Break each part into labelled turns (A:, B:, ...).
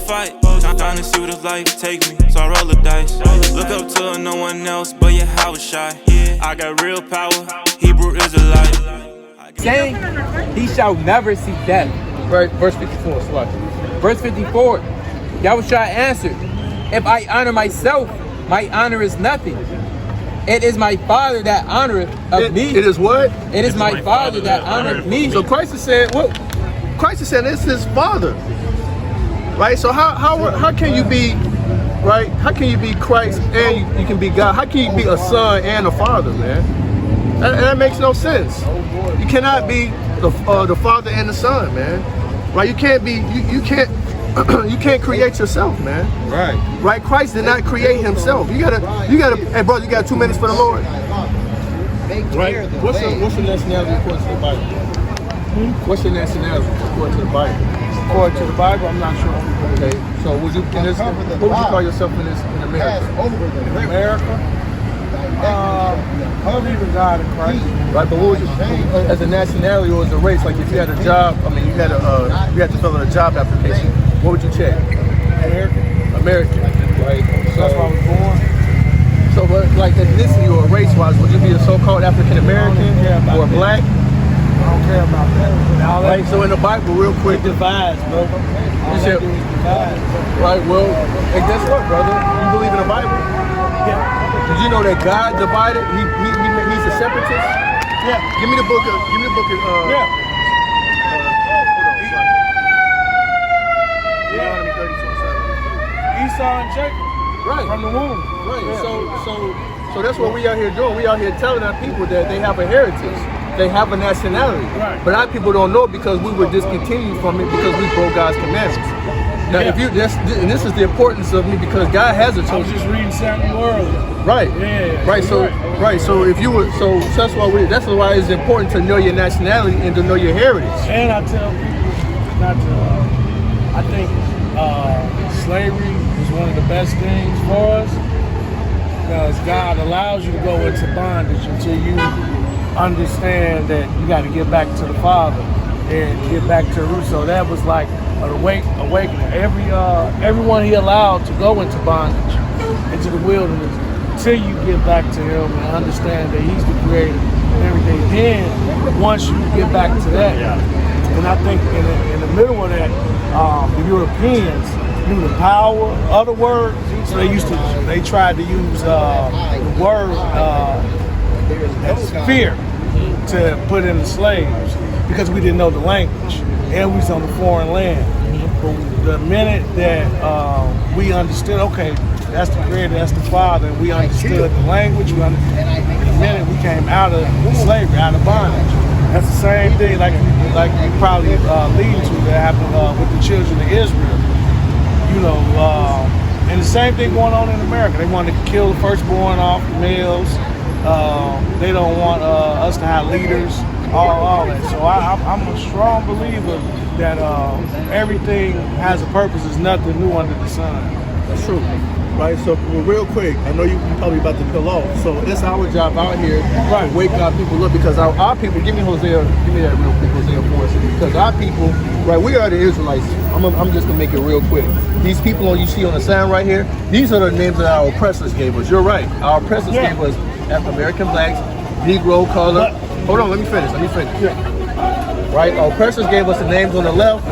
A: fight. Trying to see where the life take me, so I roll the dice. Look up to no one else, but yeah, I was shy. I got real power, Hebrew Israelite.
B: Saying he shall never see death. Verse 54, Verse 54, Yahushua answered, if I honor myself, my honor is nothing. It is my Father that honoreth of me.
C: It is what?
B: It is my Father that honoreth me.
C: So Christ is saying, what? Christ is saying it's his Father. Right? So how can you be, right? How can you be Christ and you can be God? How can you be a son and a father, man? That makes no sense. You cannot be the father and the son, man. Right? You can't be. You can't. You can't create yourself, man.
B: Right.
C: Right? Christ did not create himself. You gotta. Hey, brother, you got 2 minutes for the Lord. Right. What's your nationality according to the Bible? What's your nationality according to the Bible?
D: According to the Bible, I'm not sure.
C: Okay, so what would you call yourself in America?
D: America? I believe in God and Christ.
C: Right, but what would you, as a nationality or as a race, like if you had a job, I mean, you had to fill out a job application, what would you check? American, right? So
D: that's where I was born.
C: So, but like ethnicity or race-wise, would you be a so-called African American or black?
D: I don't care about that.
C: Right, so in the Bible, real quick,
D: divides, bro.
C: You said, right, well, and guess what, brother? You believe in the Bible?
D: Yeah.
C: Did you know that God divided? He's a separatist.
D: Yeah.
C: Give me the book of.
D: Yeah. Esau and Jacob.
C: Right.
D: From the womb.
C: Right.
D: Yeah.
C: So that's what we out here doing. We out here telling our people that they have a heritage. They have a nationality.
D: Right.
C: But our people don't know because we were discontinued from it because we broke God's commandments. Now, if you and this is the importance of me because God has a choice.
D: I was just reading Samuel earlier.
C: Right.
D: Yeah.
C: Right. So right. So if you were that's why it's important to know your nationality and to know your heritage.
D: And I tell people not to. I think slavery is one of the best things for us because God allows you to go into bondage until you understand that you got to get back to the Father and get back to the root. So that was like an awakening. Everyone He allowed to go into bondage, into the wilderness, until you get back to Him and understand that He's the creator and everything. Then once you get back to that, and I think in the middle of that, the Europeans knew the power of the word, so they tried to use the word as fear to put in the slaves because we didn't know the language and we was on the foreign land. But the minute that we understood, okay, that's the creator, that's the Father, and we understood the language, the minute we came out of slavery, out of bondage. That's the same thing like you probably leading to that happened with the children of Israel. You know, and the same thing going on in America. They want to kill the firstborn off the males. They don't want us to have leaders, all that. So I'm a strong believer that everything has a purpose. There's nothing new under the sun.
C: That's true. Right, so real quick, I know you're probably about to pull off. So it's our job out here to wake our people up because our people, give me that real quick, Hosea 4. Because our people, right, we are the Israelites. I'm just gonna make it real quick. These people you see on the sign right here, these are the names that our oppressors gave us. You're right. Our oppressors gave us African American blacks, Negro, color. Hold on, let me finish. Right, our oppressors gave us the names on the left.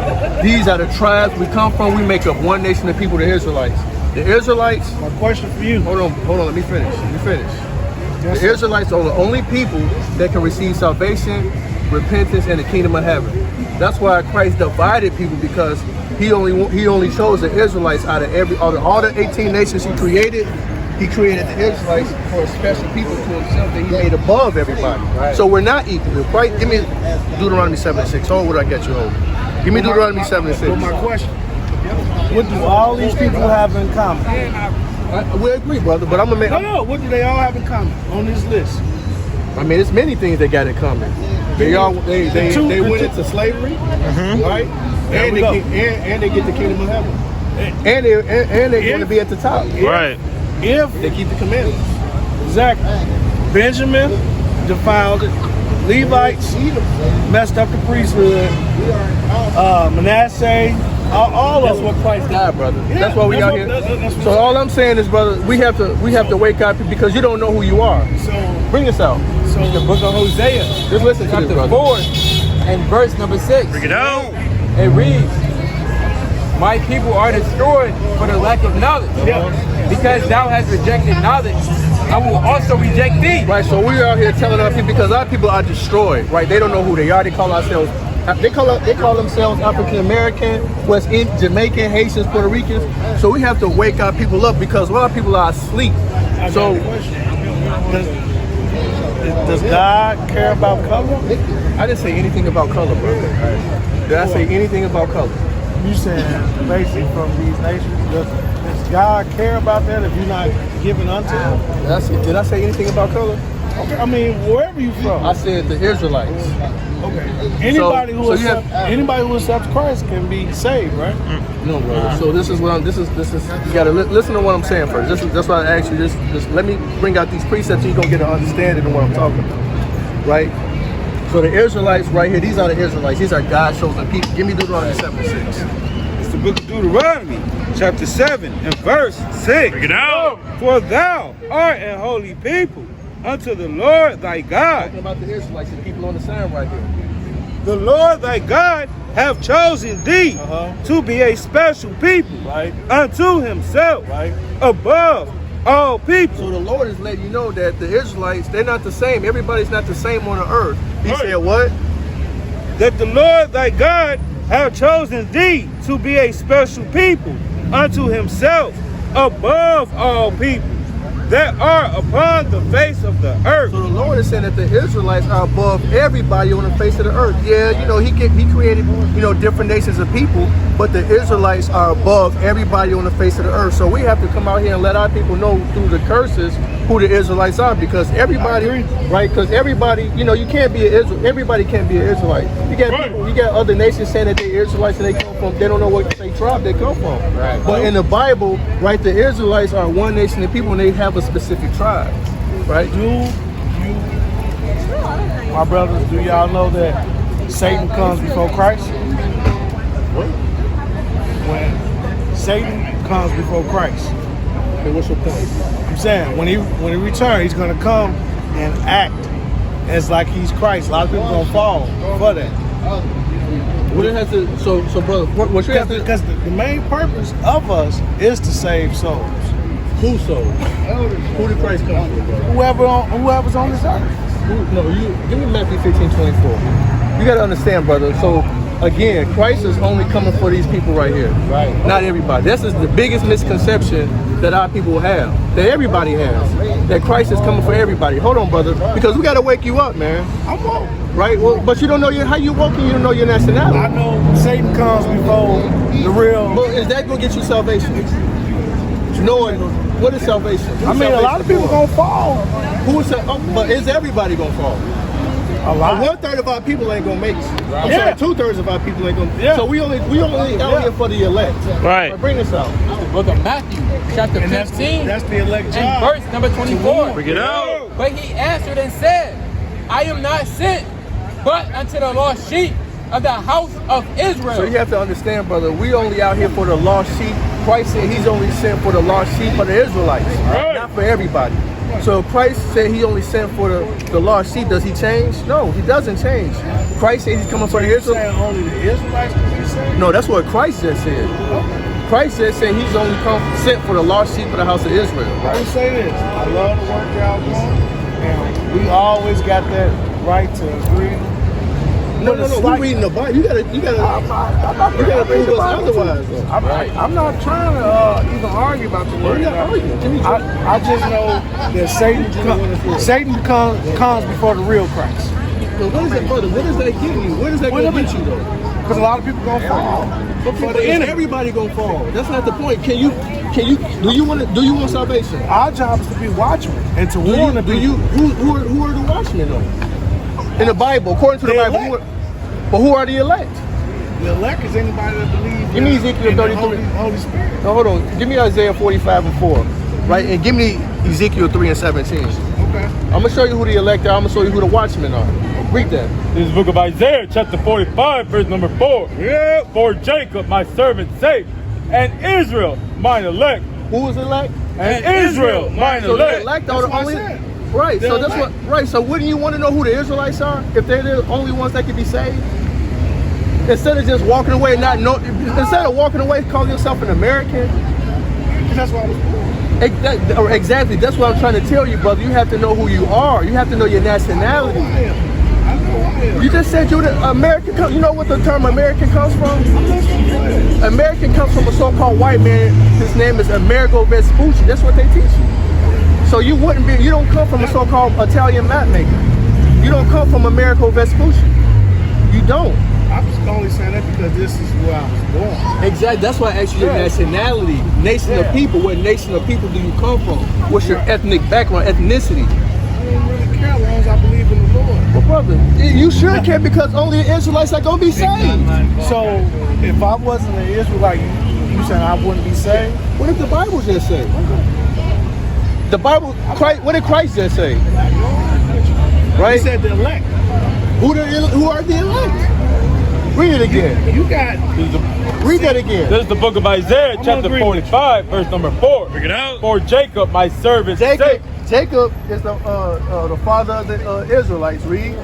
C: These are the tribes we come from. We make up one nation of people, the Israelites. The Israelites.
D: My question for you.
C: Hold on. Let me finish.
D: Yes,
C: the Israelites are the only people that can receive salvation, repentance, and the kingdom of heaven. That's why Christ divided people because He only chose the Israelites out of all the 18 nations He created. He created the Israelites for a special people to Himself that He made above everybody. Right. So we're not equal, right? Give me Deuteronomy 7:6. Hold what I get you. Hold. Give me Deuteronomy 7:6.
D: Well, my question. What do all these people have in common?
C: We agree, brother, but I'm gonna make.
D: No. What do they all have in common on this list?
C: I mean, it's many things they got in common. They went into slavery, right? And they get the kingdom of heaven, and they're going to be at the top,
A: Right?
D: If
C: they keep the commandments.
D: Exactly. Benjamin defiled it. Levites messed up the priesthood. Manasseh All
B: That's
D: of
B: what
D: them.
B: Christ died, brother.
D: Yeah,
B: that's why we
D: that's
B: out
D: what-
B: here.
D: that's what-
C: So all I'm saying is, brother, we have to wake up because you don't know who you are.
D: So,
C: Bring this out.
B: The book of Hosea,
C: Just listen to
B: chapter
C: this, brother.
B: 4, and verse number 6.
A: Bring it out.
B: It reads, my people are destroyed for the lack of knowledge. Because thou hast rejected knowledge, I will also reject thee.
C: Right, so we're out here telling our people because our people are destroyed, right? They don't know who they are. They call themselves African American, West Indian, Jamaican, Haitians, Puerto Ricans. So we have to wake our people up because a lot of people are asleep. So
D: does God care about color?
C: I didn't say anything about color, brother. Did I say anything about color?
D: You saying basically from these nations? Does God care about that if you're not giving unto Him?
C: Did I say anything about color?
D: Okay, I mean, wherever you from.
C: I said the Israelites.
D: Okay. Anybody
C: So you
D: anybody who accepts Christ can be saved, right?
C: No, brother. So this is what I'm. This is. You gotta listen to what I'm saying first. That's why I asked you. Just let me bring out these precepts, so you gonna get an understanding of what I'm talking about, right? So the Israelites right here. These are the Israelites. These are God's chosen people. Give me Deuteronomy 7:6.
E: It's the book of Deuteronomy, chapter 7 and verse 6.
A: Bring it out.
E: For thou art a holy people unto the Lord thy God.
C: Talking about the Israelites, the people on the sign right here.
E: The Lord thy God have chosen thee to be a special people
D: Right.
E: unto himself
D: Right.
E: above all people.
C: So the Lord is letting you know that the Israelites, they're not the same. Everybody's not the same on the earth. He said what?
E: That the Lord thy God have chosen thee to be a special people unto himself above all people that are upon the face of the earth.
C: So the Lord is saying that the Israelites are above everybody on the face of the earth. Yeah, you know, he created, you know, different nations of people, but the Israelites are above everybody on the face of the earth. So we have to come out here and let our people know through the curses who the Israelites are, because everybody, right? Because everybody, you know, you can't be everybody can't be an Israelite. You got people, you got other nations saying that they're Israelites and they come from, they don't know what tribe they come from.
B: Right.
C: But in the Bible, right, the Israelites are one nation of people and they have a specific tribe, right?
D: My brothers, do y'all know that Satan comes before Christ? When Satan comes before Christ,
C: Okay, what's your point?
D: I'm saying when he returns, he's gonna come and act as like he's Christ. A lot of people gonna fall for that.
C: What it has to, so brother, what you have to,
D: Because the main purpose of us is to save souls.
C: who sold? Who did Christ come for, brother?
D: Whoever's on this earth.
C: Give me Matthew 15:24. You got to understand, brother. So again, Christ is only coming for these people right here.
B: Right.
C: Not everybody. This is the biggest misconception that our people have, that everybody has, that Christ is coming for everybody. Hold on, brother, because we got to wake you up, man.
D: I'm woke.
C: Right? Well, but you don't know how you woke and you don't know your nationality.
D: I know Satan comes before the real.
C: Well, is that going to get you salvation? You know what is salvation?
D: I mean, a lot of people gonna fall.
C: Who is that? But is everybody gonna fall?
D: A lot.
C: 1/3 of our people ain't gonna make it. I'm
D: Yeah.
C: sorry, 2/3 of our people ain't gonna.
D: Yeah.
C: So we only out here for the elect.
A: Right.
C: Bring this out.
B: The book of Matthew, chapter
D: And
B: 15,
D: that's the elect
B: and
D: job.
B: verse number 24.
A: Bring it out.
B: But he answered and said, I am not sent, but unto the lost sheep of the house of Israel.
C: So you have to understand, brother. We only out here for the lost sheep. Christ said He's only sent for the lost sheep of the Israelites, not for everybody. So Christ said He only sent for the lost sheep. Does He change? No, He doesn't change. Christ said He's coming for the
D: You're
C: Israelites.
D: saying only the Israelites can be saved?
C: No, that's what Christ just said. Christ just said He's only sent for the lost sheep of the house of Israel.
D: I would say this. I love the work y'all doing, and we always got that right to agree.
C: No, we reading the Bible. You gotta prove us otherwise.
D: I'm not trying to even argue about the word. I just know that Satan comes before the real Christ.
C: So what is that, brother? What is that getting you? Where does that go get you, though?
D: Because a lot of people gonna fall.
C: But everybody gonna fall. That's not the point. Do you want salvation?
D: Our job is to be watchmen and to warn the people.
C: Who are the watchmen though? In the Bible, according to the Bible, but who are the elect?
D: The elect is anybody that believes.
C: Give me Ezekiel
D: in the
C: 33.
D: Holy Spirit.
C: No, hold on. Give me Isaiah 45:4, right? And give me Ezekiel 3:17.
D: Okay.
C: I'm gonna show you who the elect are. I'm gonna show you who the watchmen are.
B: Read that.
F: This is the book of Isaiah, chapter 45, verse number 4.
E: Yeah.
F: For Jacob, my servant, sake, and Israel, mine elect.
C: Who is elect?
F: And Israel, mine
C: So the
F: elect.
C: elect are the
E: That's what I
C: only.
E: said.
C: Right. So
E: They're
C: that's what. Right. So wouldn't you want to know who the Israelites are if they're the only ones that can be saved? Instead of just walking away and not know, instead of walking away calling yourself an American.
E: That's why I was born.
C: Exactly. That's what I'm trying to tell you, brother. You have to know who you are. You have to know your nationality.
E: I know I am.
C: You just said you're the American. You know what the term American comes from? American comes from a so-called white man. His name is Amerigo Vespucci. That's what they teach you. So you wouldn't be. You don't come from a so-called Italian map maker. You don't come from Amerigo Vespucci. You don't.
E: I'm just only saying that because this is where I was born.
C: Exactly. That's why I asked you your nationality, nation of people. What nation of people do you come from? What's your ethnic background, ethnicity?
E: I don't really care as long as I believe in the Lord.
C: Well, brother, you should care because only the Israelites are gonna be saved.
E: So if I wasn't an Israelite, you saying I wouldn't be saved?
C: What did the Bible just say? The Bible, Christ, what did Christ just say? Right?
E: He said the elect.
C: Who are the elect? Read it again.
E: You got.
C: Read that again.
F: This is the book of Isaiah, chapter 45, verse number 4.
A: Bring it out.
F: For Jacob, my servant, sake,
C: Jacob is the father of the Israelites. Read.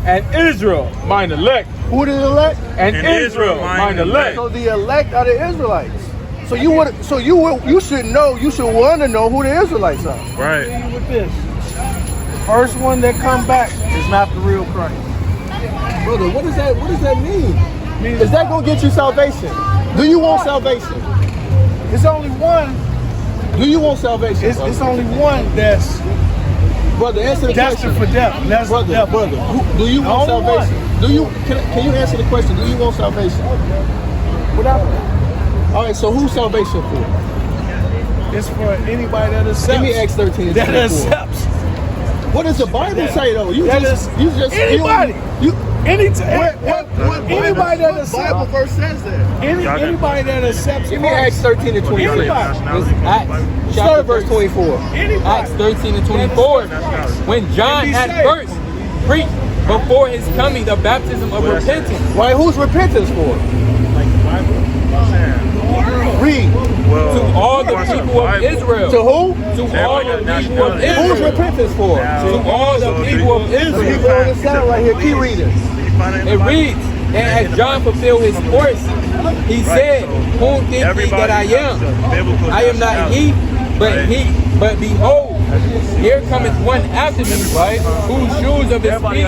F: and Israel, mine elect.
C: Who did elect?
F: And Israel, mine elect.
C: So the elect are the Israelites. So you should know. You should want to know who the Israelites are.
A: Right.
E: With this, first one that come back is not the real Christ.
C: Brother, what does that mean? Is that gonna get you salvation? Do you want salvation?
E: It's only one.
C: Do you want salvation?
E: It's only one that's
C: brother, answer the
E: destined
C: question.
E: for death. And that's
C: Brother,
E: death.
C: do you want
E: Only
C: salvation? Can you answer the question? Do you want salvation?
E: Without,
C: All right, so who's salvation for?
E: it's for anybody that accepts.
C: Give me Acts 13 and
E: that
C: 24.
E: accepts.
C: What does the Bible say though?
E: Anybody. Anybody that
C: Bible
E: accepts.
C: verse says that?
E: Anybody that accepts.
C: Give me Acts 13 and 24.
E: Anybody.
C: Start at verse 24.
E: Anybody.
B: Acts 13 and 24. When John
E: Be
B: had
E: saved.
B: first preached before his coming the baptism of repentance
C: Right, who's repentance for? Read.
B: to all the people of Israel.
C: To who?
B: To all the people of
C: Who's
B: Israel.
C: repentance for?
B: To all the people of
C: The
B: Israel.
C: people on the sound right here. Keep reading.
B: It reads, and as John fulfilled his course, he said, whom think ye that I am? I am not he, but behold, here cometh one after me, right? Whose shoes of his feet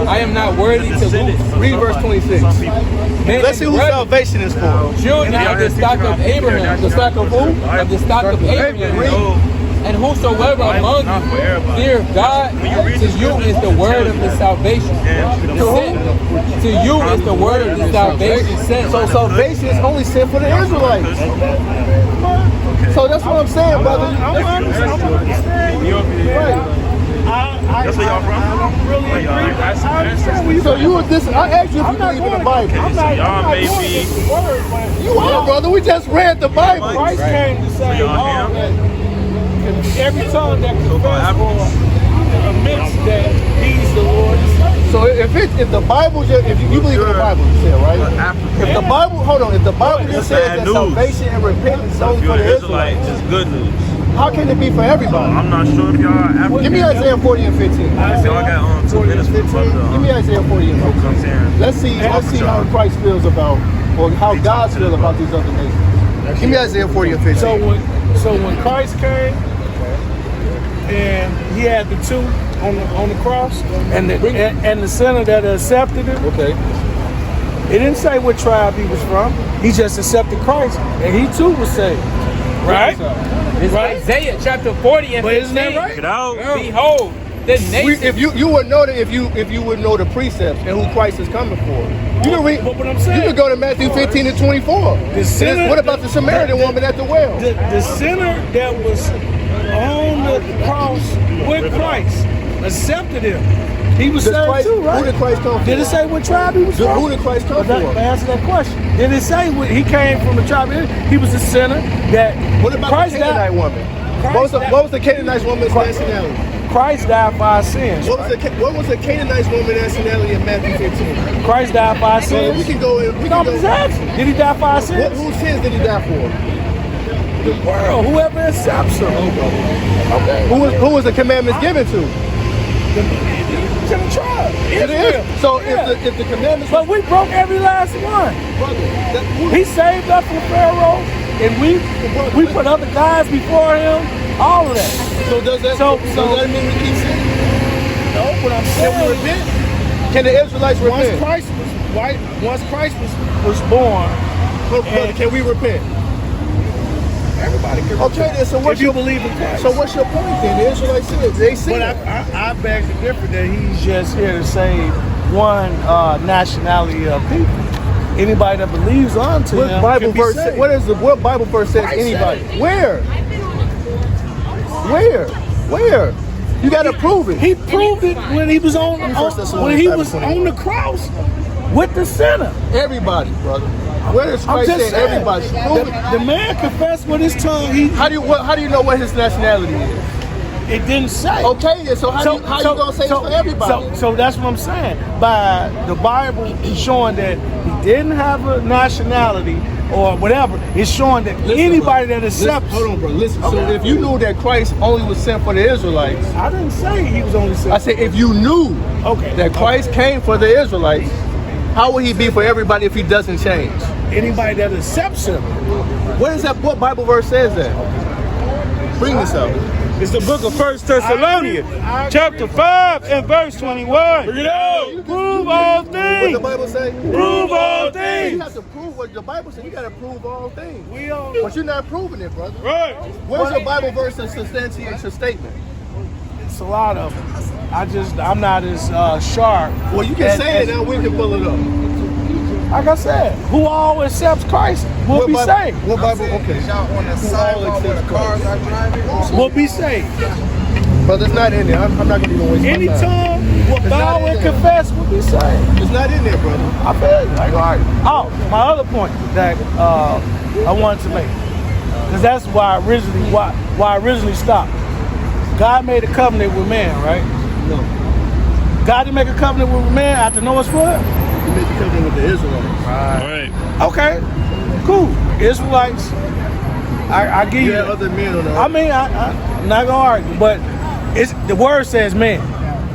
B: I am not worthy to loose.
C: Read verse 26.
B: Men
C: Let's see
B: and
C: who
B: brethren,
C: salvation is for.
B: children of the stock of Abraham.
C: The stock of who?
B: Of the stock of Abraham. And whosoever among you fear God, to you is the word of his salvation. To you is the word of his salvation sent.
C: So salvation is only sent for the Israelites. So that's what I'm saying, brother.
E: I'm
C: Right.
E: That's where y'all from? I don't really agree. I understand where you
C: So you would I asked you if you
E: I'm not
C: believe in
E: going
C: the Bible.
E: I'm not
A: y'all
E: going
A: may
E: against
A: be-
E: the word, but
C: You are, brother. We just read the Bible.
E: Christ came to say
A: y'all
E: that every tongue that confesses or admits that he's the Lord.
C: So if the Bible just, if you believe in the Bible, you said, right? If the Bible, hold on, if the Bible just says
A: bad
C: that
A: news.
C: salvation and repentance is
A: So
C: only
A: if
C: for
A: you're an
C: the
A: Israelite,
C: Israelites,
A: it's good news.
C: how can it be for everybody?
A: I'm not sure if y'all are African.
C: Give me Isaiah 40 and 15.
A: Y'all got 2 minutes for
C: 15. Give me Isaiah 40 and 15.
A: I'm saying.
C: Let's see how Christ feels about, or how God feels about these other nations. Give me Isaiah 40 and 15.
E: So when Christ came and he had the two on the cross and the sinner that accepted him,
C: Okay.
E: it didn't say what tribe he was from. He just accepted Christ and he too was saved. Right?
B: It's Isaiah chapter 40 and
E: But
B: 15.
E: isn't that right?
A: Get out.
B: Behold, the nation.
C: If you would know that if you would know the precepts and who Christ is coming for. You can read.
E: But what I'm saying-
C: You can go to Matthew 15 and 24.
E: sinner-
C: What about the Samaritan woman at the well?
E: The sinner that was on the cross with Christ accepted him. He was saved
C: Christ,
E: too, right?
C: Who did Christ come for?
E: Did it say what tribe he was from?
C: Who did Christ come
E: But
C: for?
E: answer that question. Did it say he came from the tribe? He was a sinner that
C: What about
E: Christ
C: the Canaanite
E: died.
C: woman?
E: Christ
C: What was
E: died.
C: the Canaanite woman's nationality?
D: Christ died for our sins.
C: What was the Canaanite woman nationality in Matthew 15?
D: Christ died for our
C: So
D: sins.
C: we can go in. We
D: No,
C: can
D: I'm
C: go.
D: asking. Did he die for our sins?
C: Whose sins did he die for?
D: The world, whoever accepts him. Okay.
C: Who was the commandments given to?
D: To the tribe.
C: It
D: Israel.
C: is. So
D: Yeah.
C: if the commandments,
D: But we broke every last one.
C: brother,
D: He saved us from Pharaoh, and we put other guys before him. All of that.
C: so does that
D: So-
C: does that mean we keep sinning?
D: No, what I'm
C: Can we
D: saying.
C: repent? Can the Israelites
D: Once
C: repent?
D: Christ was born,
C: Brother, can we repent?
D: everybody can.
C: Okay, then. So what's
D: If you
C: your
D: believe in Christ.
C: So what's your point then? The Israelites said they sin.
D: But I beg to differ that he's just here to save one nationality of people. Anybody that believes unto
C: What
D: him
C: Bible
D: can be
C: verse?
D: saved.
C: What Bible verse says
D: Christ
C: anybody?
D: said
C: Where? You got to prove it.
D: He proved it when he was on
C: First Thessalonians
D: when he
C: 5:21.
D: was on the cross with the sinner.
C: Everybody, brother. Where is
D: I'm
C: Christ
D: just
C: saying
D: saying,
C: everybody? Prove it.
D: the man confessed with his tongue.
C: How do you know what his nationality is?
D: It didn't say.
C: Okay, then. So how you gonna say it's for everybody?
D: So that's what I'm saying. By the Bible showing that he didn't have a nationality or whatever, it's showing that anybody that accepts.
C: Hold on, bro. Listen. So if you knew that Christ only was sent for the Israelites,
D: I didn't say he was only sent.
C: I said if you knew
D: Okay.
C: that Christ came for the Israelites, how would he be for everybody if he doesn't change?
D: Anybody that accepts him.
C: What is that? What Bible verse says that? Bring this up.
E: It's the book of 1 Thessalonians, chapter 5 and verse 21.
F: Bring it out.
E: Prove all
C: What
E: things.
C: the Bible say?
E: Prove all
C: You
E: things.
C: have to prove what the Bible says. You got to prove all things.
D: We don't.
C: But you're not proving it, brother.
E: Right.
C: Where's your Bible verse that substantiates your statement?
D: It's a lot of them. I'm not as sharp.
C: Well, you can say it now. We can pull it up.
D: Like I said, who all accepts Christ will be
C: Bible?
D: saved.
C: What Bible? Okay.
G: Y'all on the sidewalk where the cars are driving.
D: Will be saved.
C: But it's not in there. I'm not gonna even waste my
D: Any
C: time.
D: tongue will
C: It's
D: bow
C: not in
D: and
C: there.
D: confess will be saved.
C: It's not in there, brother.
D: I feel you. Like, all right. Oh, my other point that I wanted to make, because that's why I originally stopped. God made a covenant with man, right?
C: No.
D: God didn't make a covenant with man after Noah's flood.
C: You made the covenant with the Israelites.
E: Right.
D: Okay, cool. Israelites, I give
C: You
D: you.
C: had other men on the
D: I mean, I'm not gonna argue, but it's the word says man,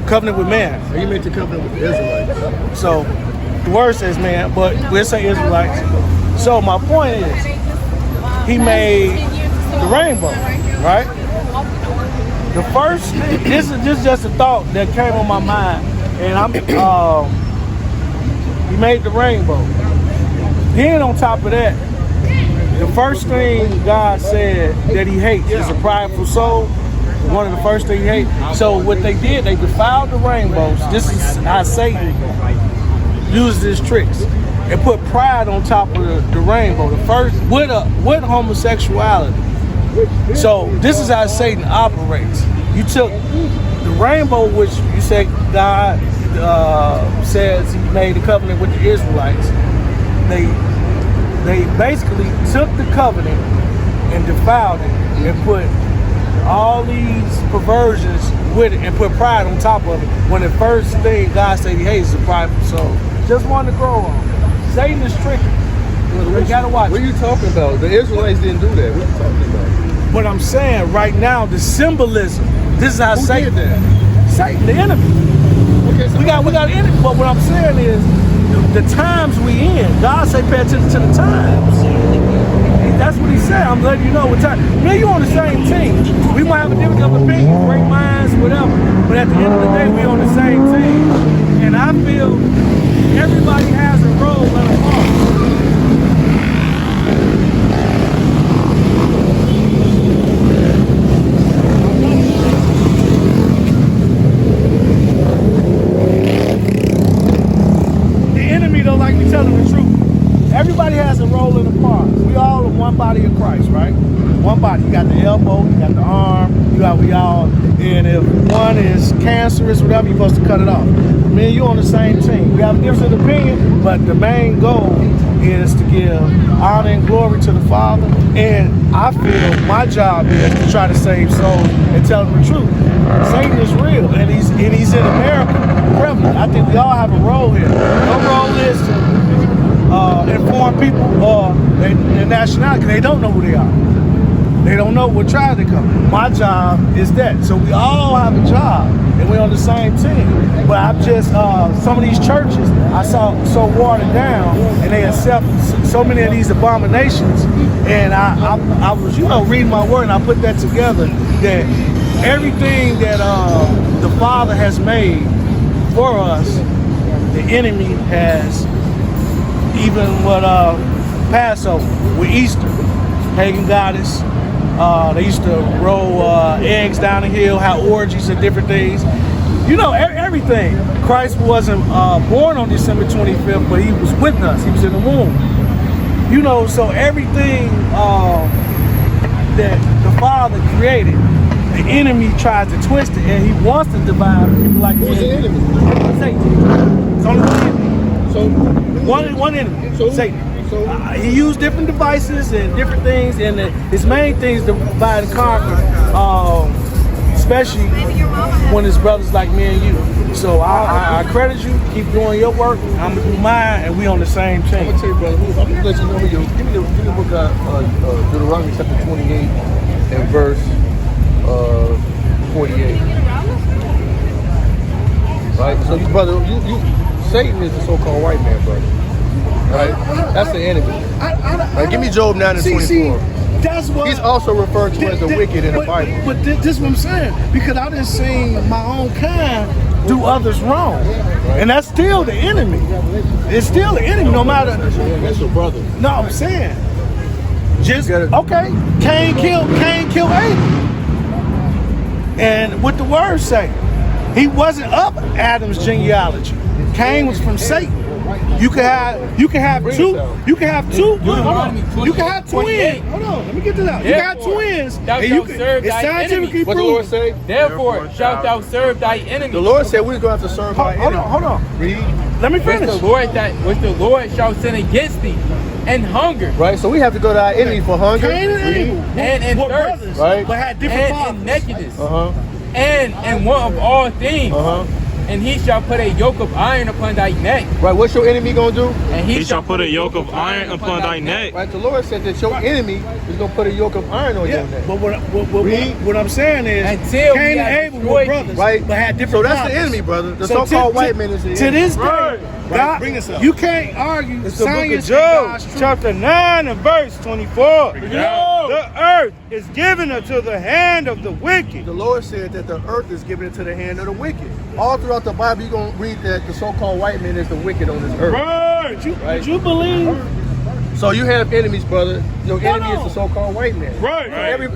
D: covenant with man.
C: You made the covenant with the Israelites.
D: So the word says man, but we'll say Israelites. So my point is, he made the rainbow, right? The first, this is just a thought that came on my mind, and he made the rainbow. Then on top of that, the first thing God said that he hates is a prideful soul. One of the first things he hates. So what they did, they defiled the rainbows. This is how Satan uses his tricks and put pride on top of the rainbow. The first with homosexuality. So this is how Satan operates. You took the rainbow, which you say God says he made a covenant with the Israelites. They basically took the covenant and defiled it and put all these perversions with it and put pride on top of it. When the first thing God said he hates is a prideful soul. Just wanted to grow on. Satan is tricky. We gotta watch.
C: What are you talking about? The Israelites didn't do that. What are you talking about?
D: What I'm saying right now, the symbolism. This is how
C: Who
D: Satan,
C: did that?
D: Satan, the enemy.
C: Okay, so
D: We got an enemy. But what I'm saying is, the times we in. God say pay attention to the times. That's what he said. I'm letting you know what time. Me and you on the same team. We might have a difference of opinion, great minds, whatever. But at the end of the day, we on the same team. And I feel everybody has a role and a part. Telling the truth. Everybody has a role in the part. We all in one body of Christ, right? One body. You got the elbow, you got the arm, we all. And if one is cancerous, whatever, you're supposed to cut it off. Me and you on the same team. We have a difference of opinion, but the main goal is to give honor and glory to the Father. And I feel my job is to try to save souls and tell them the truth. Satan is real, and he's in America, prevalent. I think we all have a role here. Your role is to inform people their nationality, because they don't know who they are. They don't know what tribe they come. My job is that. So we all have a job, and we're on the same team. But I'm just, some of these churches, I saw so watered down, and they accept so many of these abominations. And I was, reading my word, and I put that together, that everything that the Father has made for us, the enemy has, even with Passover, with Easter, pagan goddess. They used to roll eggs down the hill, have orgies and different things. Everything. Christ wasn't born on December 25th, but he was with us. He was in the womb. So everything that the Father created, the enemy tries to twist it, and he wants to divide people like
C: Who's the enemy?
D: Satan. It's only one enemy.
C: So
D: One enemy.
C: So
D: Satan.
C: So
D: He used different devices and different things, and his main thing is to divide and conquer, especially when it's brothers like me and you. So I credit you. Keep doing your work. I'm gonna do mine, and we on the same
C: I'm
D: team.
C: gonna tell you, brother. I'm gonna let you know give me the book of Deuteronomy chapter 28 and verse 48. Right. So, brother, Satan is the so-called white man, brother. Right. That's the enemy. Right. Give me Job 9 and 24.
D: That's what
C: He's also referred to as the wicked in the Bible.
D: But this is what I'm saying, because I done seen my own kind do others wrong, and that's still the enemy. It's still the enemy, no matter.
C: That's your brother.
D: No, I'm saying, okay. Cain killed Abel, and what the words say, he wasn't of Adam's genealogy. Cain was from Satan. You can have two. You can have two. Hold on. You can have twins. Hold on. Let me get this out. You can have twins. And you can, it's scientifically
C: What the Lord say?
B: Therefore, shalt thou serve thy enemy.
C: The Lord said we're going to have to serve our enemy.
D: Hold on.
C: Read.
D: Let me finish.
B: Which the Lord shall send against thee, and hunger,
C: Right. So we have to go to our enemy for hunger.
D: Cain and Abel,
B: and in
D: were
B: thirst,
D: brothers,
C: right?
D: but had different
B: and
D: fathers.
B: in nakedness,
C: Uh-huh.
B: and want of all things. And he shall put a yoke of iron upon thy neck,
C: Right. What's your enemy gonna do?
B: and
A: He shall put a yoke of iron upon thy neck.
C: Right. The Lord said that your enemy is gonna put a yoke of iron on your neck.
D: But what I'm saying is,
B: Until
D: Cain
B: we
D: and
B: have
D: Abel were
B: destroyed
D: brothers,
C: Right.
D: but had
C: So
D: different
C: that's
D: fathers.
C: the enemy, brother. The
D: So
C: so-called
D: to-
C: white man is the
D: To
C: enemy.
D: this day,
E: Right.
D: God,
C: Bring us up.
D: you can't argue
E: It's the book of
D: science and
E: Job,
D: God's truth.
E: chapter 9 and verse 24.
F: Yo.
E: The earth is given into the hand of the wicked.
C: The Lord said that the earth is given into the hand of the wicked. All throughout the Bible, you're going to read that the so-called white man is the wicked on this earth.
E: Right.
D: Would you believe?
C: So you have enemies, brother. Your enemy
D: no.
C: is the so-called white man.
E: Right.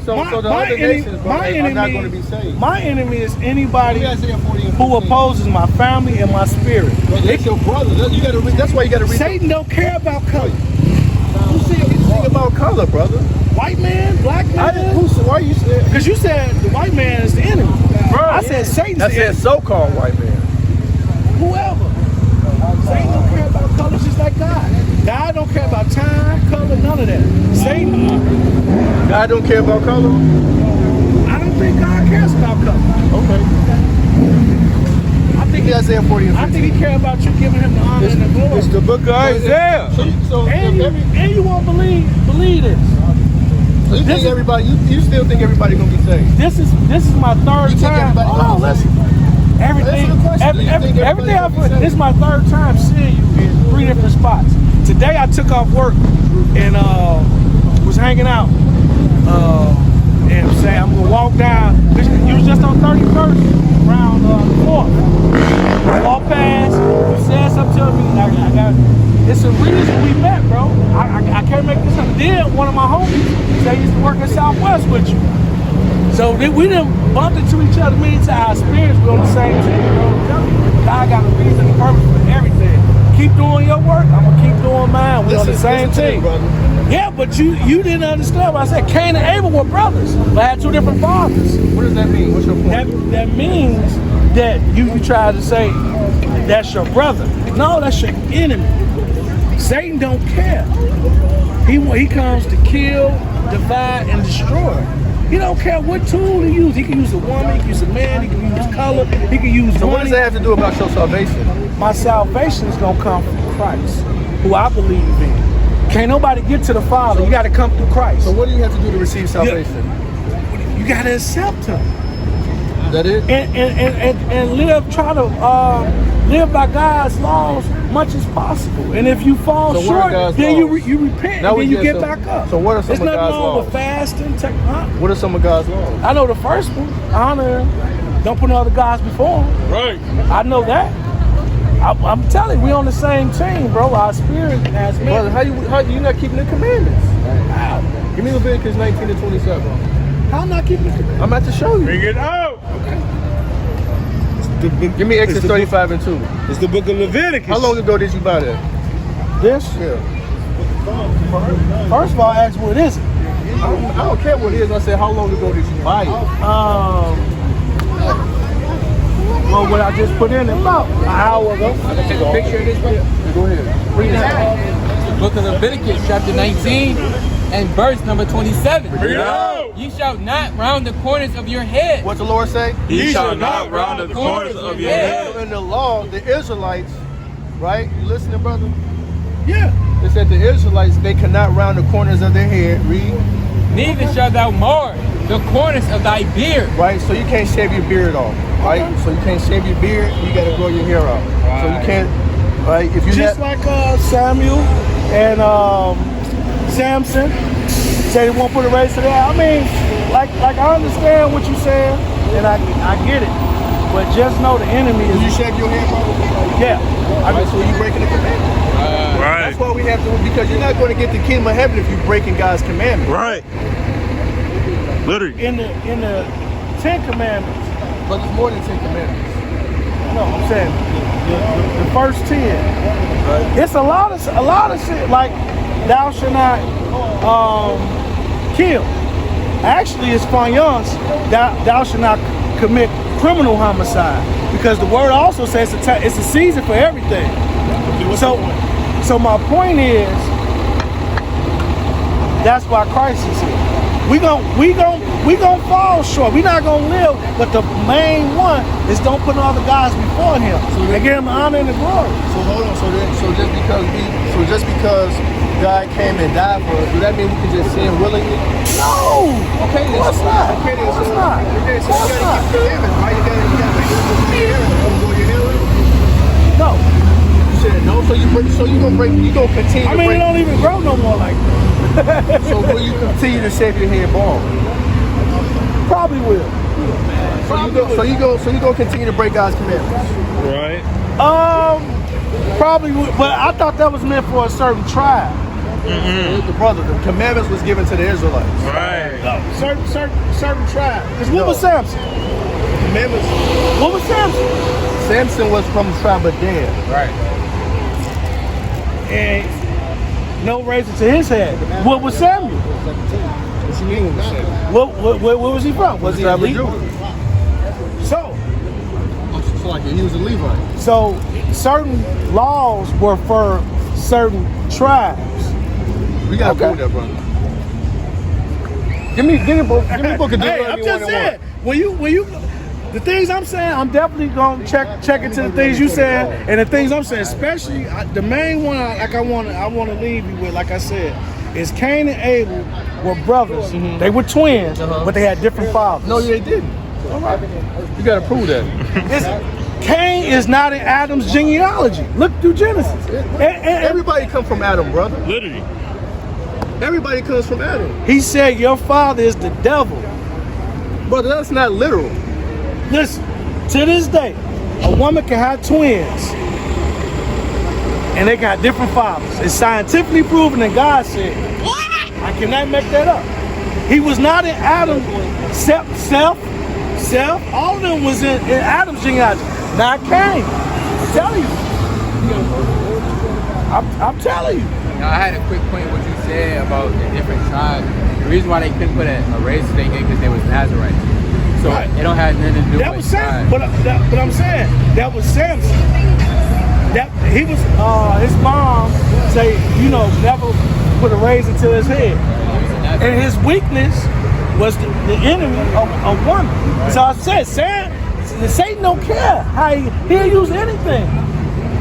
C: So the other nations, brother, are not going to be saved.
D: My enemy is anybody
C: Look at Isaiah 40 and
D: who
C: 15.
D: opposes my family and my spirit.
C: Brother, that's your brother. You gotta read, that's why you got to read.
D: Satan don't care about color.
C: You see anything about color, brother?
D: White man, black man.
C: Why you saying?
D: Because you said the white man is the enemy. I said Satan's
C: That's
D: the
C: that
D: enemy.
C: so-called white man.
D: Whoever. Satan don't care about colors just like God. God don't care about time, color, none of that. Satan,
C: God don't care about color.
D: I don't think God cares about color.
C: Okay.
D: I think
C: Isaiah 40 and 15.
D: I think he cares about you giving him the honor and the glory.
E: It's the book of Isaiah.
D: And you won't believe this.
C: So you think everybody? You still think everybody gonna be saved?
D: This is my third
C: You think
D: time.
C: everybody
D: Hold on,
C: gonna be
D: listen.
C: saved?
D: Everything,
C: Answer the question. Do you think
D: everything
C: everybody gonna be
D: this is my third time seeing you in 3 different spots. Today I took off work and was hanging out and say I'm gonna walk down. You was just on 31st around the 4th. I walked past. You said something to me. I got. It's a reason we met, bro. I can't make this up. Then one of my homies said he used to work at Southwest with you. So we done bumped into each other many times. Our spirits were on the same team. God got a reason and purpose for everything. Keep doing your work. I'm gonna keep doing mine. We're on the same team. Yeah, but you didn't understand what I said. Cain and Abel were brothers, but had 2 different fathers.
C: What does that mean? What's your point?
D: That means that you try to say that's your brother. No, that's your enemy. Satan don't care. He comes to kill, divide, and destroy. He don't care what tool he use. He can use a woman, he can use a man, he can use color, he can use
C: So what
D: money.
C: does that have to do about your salvation?
D: My salvation is gonna come from Christ, who I believe in. Can't nobody get to the Father. You gotta come through Christ.
C: So what do you have to do to receive salvation?
D: You gotta accept him.
C: That it?
D: And live, try to live by God's laws much as possible. And if you fall
C: So what are
D: short,
C: God's
D: then
C: laws?
D: you repent
C: Now
D: and
C: we
D: then you
C: get
D: get
C: some-
D: back up.
C: so what are some
D: There's
C: of
D: nothing
C: God's
D: wrong
C: laws?
D: with fasting.
C: What are some of God's laws?
D: I know the first one. Honor him. Don't put no other gods before him.
F: Right.
D: I know that. I'm telling you, we on the same team, bro. Our spirit has me.
C: Brother, how you not keeping the commandments? Give me Leviticus 19 to 27.
D: How am I keeping the commandments?
C: I'm about to show you.
F: Bring it out.
C: Give me Exodus 35 and 2.
E: It's the book of Leviticus.
C: How long ago did you buy that?
D: This?
C: Yeah.
D: First of all, ask what is it?
C: I don't care what it is. I said, how long ago did you buy it?
D: Well, what I just put in about an hour ago.
B: Take a picture of this, brother.
C: Go ahead.
B: Read that. Book of Leviticus, chapter 19, and verse number 27.
F: Bring it out.
B: You shall not round the corners of your head.
C: What the Lord say?
A: He shall not round the corners of your head.
C: In the law, the Israelites, right? You listening, brother?
D: Yeah.
C: It said the Israelites, they cannot round the corners of their head. Read.
B: Neither shalt thou mar the corners of thy beard.
C: Right? So you can't shave your beard off. Right? So you can't shave your beard, you gotta grow your hair out. So you can't, right? If you
D: Just like Samuel and Samson said he won't put a race to that. I mean, like I understand what you're saying, and I get it. But just know the enemy
C: you
D: is.
C: shave your hair, brother?
D: Yeah.
C: Right, so you breaking the commandment.
E: Right.
C: That's why we have to, because you're not going to get the kingdom of heaven if you're breaking God's commandment.
E: Right. Literally.
D: In the 10 Commandments.
C: But it's more than 10 commandments.
D: No, I'm saying the first 10. Right. It's a lot of shit like thou shalt not kill. Actually, it's fayance. Thou shalt not commit criminal homicide, because the word also says it's a season for everything. So my point is, that's why Christ is here. We gon' fall short. We not gonna live, but the main one is don't put no other gods before him. So they give him honor and the glory.
C: So hold on. So just because God came and died for us, does that mean we can just sin willingly?
D: No.
C: Okay, then.
D: What's not?
C: Okay, then.
D: What's not?
C: Okay, so you gotta keep the commandments, right? You gotta make sure you keep your hair.
D: No.
C: You said no, so you gonna continue
D: I
C: to
D: mean,
C: break.
D: it don't even grow no more like that.
C: So will you continue to shave your head bald?
D: Probably will.
C: So you gonna continue to break God's commandments?
E: Right.
D: Probably would, but I thought that was meant for a certain tribe.
C: The brother, the commandments was given to the Israelites.
E: Right.
D: Certain tribe. Because what was Samson?
C: The commandments.
D: What was Samson?
C: Samson was from the tribe of Dan.
B: Right.
D: And no razor to his head. What was Samuel?
C: What you mean with Samuel?
D: Where was he from? Was he a Levite? So
C: like he was a Levite.
D: So certain laws were for certain tribes.
C: We gotta prove that, brother. Give me a book of Deuteronomy.
D: Hey, I'm just saying, when you the things I'm saying, I'm definitely gonna check into the things you said and the things I'm saying. Especially the main one, I want to leave you with, like I said, is Cain and Abel were brothers. Mm-hmm. They were twins, but they had different fathers.
C: No, they didn't. All right. You gotta prove that.
D: Cain is not in Adam's genealogy. Look through Genesis.
C: Everybody comes from Adam, brother.
E: Literally.
C: Everybody comes from Adam.
D: He said your father is the devil.
C: Brother, that's not literal.
D: Listen, to this day, a woman can have twins and they got different fathers. It's scientifically proven, and God said, I cannot make that up. He was not in Adam, self, all of them was in Adam's genealogy, not Cain. I'm telling you. I'm telling you.
B: Now, I had a quick point what you said about the different tribes. The reason why they couldn't put a race to their head because they was Nazarites. So
D: Right.
B: it don't have nothing to do
D: That
B: with
D: was Samson,
B: tribes.
D: but I'm saying that was Samson. That he was his mom say, never put a razor to his head. And his weakness was the enemy of woman. So I said, Satan don't care how he'll use anything.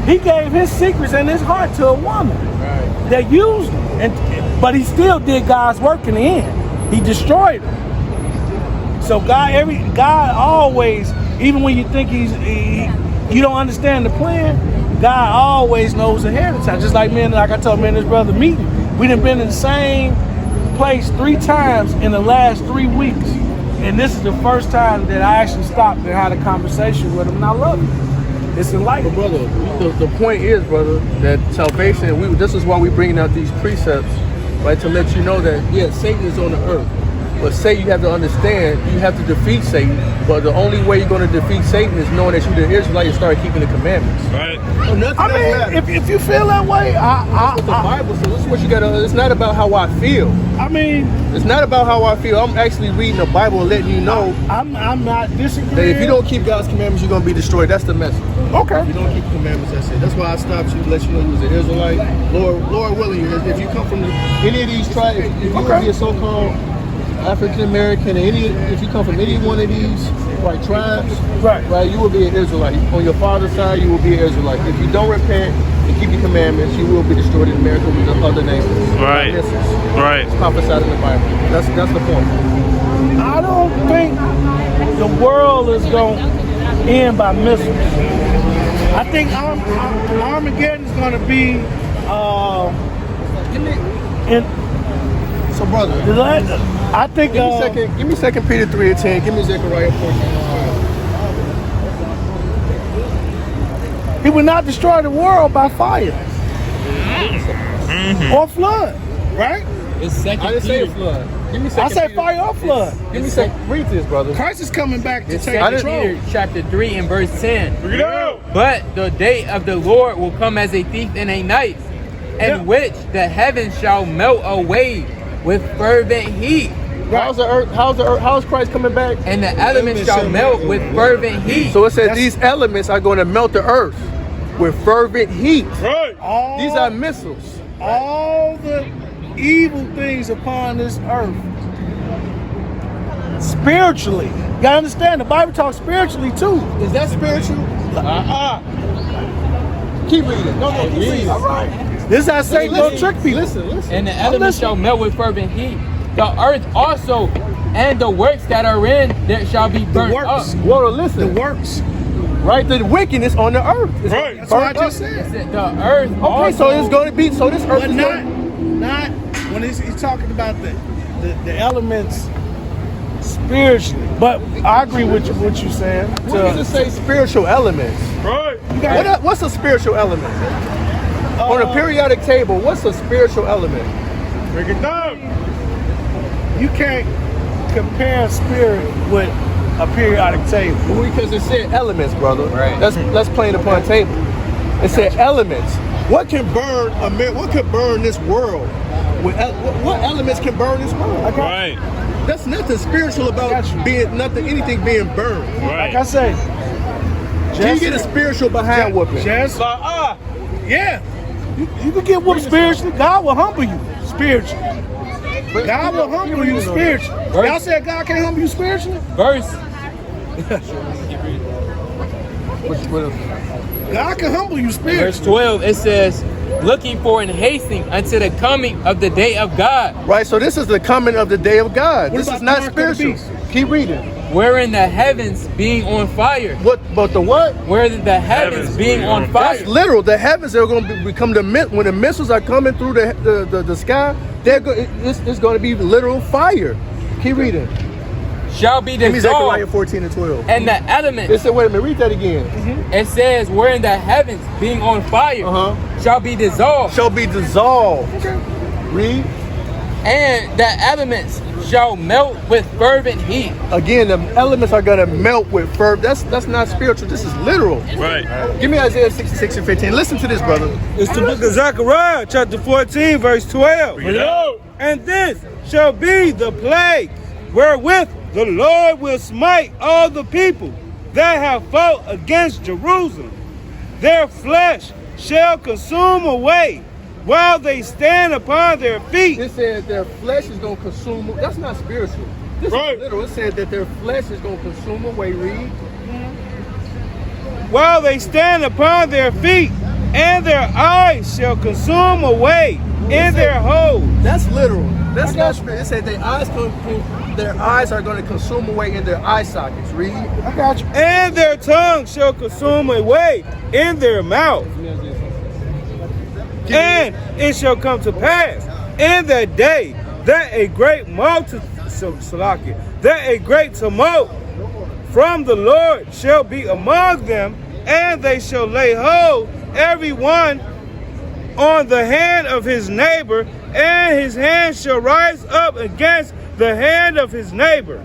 D: He gave his secrets and his heart to a woman that used him, but he still did God's work in the end. He destroyed him. So God always, even when you think you don't understand the plan, God always knows ahead of time. Just like I told me and his brother meeting. We done been in the same place 3 times in the last 3 weeks. And this is the first time that I actually stopped and had a conversation with him, and I love it. It's enlightening.
C: But brother, the point is, brother, that salvation, this is why we're bringing out these precepts, right, to let you know that, yeah, Satan is on the earth. But Satan, you have to understand, you have to defeat Satan. But the only way you're going to defeat Satan is knowing that you're the Israelite and start keeping the commandments.
F: Right.
D: I mean, if you feel that way,
C: That's what the Bible says. This is what you got to. It's not about how I feel.
D: I mean,
C: it's not about how I feel. I'm actually reading the Bible and letting you know.
D: I'm not disagreeing.
C: That if you don't keep God's commandments, you're going to be destroyed. That's the message.
D: Okay.
C: If you don't keep the commandments, that's it. That's why I stopped you to let you know you was an Israelite. Lord willing, if you come from any of these tribes, if you would be a so-called African American, if you come from any one of these tribes, right, you will be an Israelite. On your father's side, you will be an Israelite. If you don't repent and keep your commandments, you will be destroyed in America with the other nations.
F: Right. Right.
C: It's prophesied in the Bible. That's the point.
D: I don't think the world is going to end by missiles. I think Armageddon is going to be
C: So, brother,
D: I think
C: give me 2 Peter 3:10. Give me Zechariah 14.
D: he will not destroy the world by fire or flood, right?
B: It's
C: I didn't say flood. Give me 2
D: I said
C: Peter.
D: fire or flood.
C: Give me read this, brother.
D: Christ is coming back to
B: It's
D: take
B: 2
D: control.
B: Peter chapter 3 and verse 10.
F: Bring it out.
B: But the day of the Lord will come as a thief in a night, in which the heavens shall melt away with fervent heat.
C: How's the earth? How's Christ coming back?
B: And the elements shall melt with fervent heat.
C: So it says these elements are going to melt the earth with fervent heat.
F: Right.
C: These are missiles.
D: All the evil things upon this earth, spiritually. You gotta understand, the Bible talks spiritually too.
C: Is that spiritual? Keep reading. No, keep reading.
D: All right. This is how Satan gonna trick people.
C: Listen.
B: And the elements shall melt with fervent heat. The earth also, and the works that are in there shall be burnt up.
C: Well, listen.
D: The works.
C: Right, the wickedness on the earth.
F: Right.
D: That's what I just said.
B: The earth
C: Okay, so it's going to be. So this earth
D: But
C: is
D: not when he's talking about the elements spiritually. But I agree with what you're saying.
C: What does it say? Spiritual elements.
F: Right.
C: What's a spiritual element? On a periodic table, what's a spiritual element?
F: Break it down.
D: You can't compare spirit with a periodic table.
C: Because it said elements, brother.
B: Right.
C: Let's play it upon a table. It said elements. What can burn what could burn this world? What elements can burn this world?
F: Right.
C: That's nothing spiritual about anything being burned.
F: Right.
D: Like I say,
C: Can you get a spiritual behind whooping?
D: just yeah. You can get whooped spiritually. God will humble you spiritually. God will humble you spiritually. Y'all said God can't humble you spiritually?
B: verse.
D: God can humble you
B: Verse
D: spiritually.
B: 12, it says, looking for and hasting unto the coming of the day of God,
C: Right, so this is the coming of the day of God.
D: What
C: This
D: about
C: is not
D: the mark of the
C: spiritual.
D: beast?
C: Keep reading.
B: wherein the heavens being on fire.
C: But the what?
B: Where the heavens being on fire.
C: That's literal. The heavens are going to become when the missiles are coming through the sky. It's going to be literal fire. Keep reading.
B: Shall be
C: Give me Zechariah
B: dissolved.
C: 14 and 12.
B: And the elements,
C: It said, wait a minute, read that again.
B: it says, wherein the heavens being on fire shall be dissolved.
C: Shall be dissolved. Read.
B: And the elements shall melt with fervent heat.
C: Again, the elements are going to melt with fervor. That's not spiritual. This is literal.
F: Right.
C: Give me Isaiah 66 and 15. Listen to this, brother.
E: It's the book of Zechariah, chapter 14, verse 12.
F: Bring it out.
E: And this shall be the plague wherewith the Lord will smite all the people that have fought against Jerusalem. Their flesh shall consume away while they stand upon their feet.
C: It said their flesh is going to consume. That's not spiritual. this
F: Right.
C: is literal. It said that their flesh is going to consume away. Read.
E: While they stand upon their feet, and their eyes shall consume away in their holes.
C: That's literal. That's not spirit. It said their eyes are going to consume away in their eye sockets. Read.
D: I got you.
E: And their tongue shall consume away in their mouth. And it shall come to pass in that day that a great tumult from the Lord shall be among them, and they shall lay hold every one on the hand of his neighbor, and his hand shall rise up against the hand of his neighbor.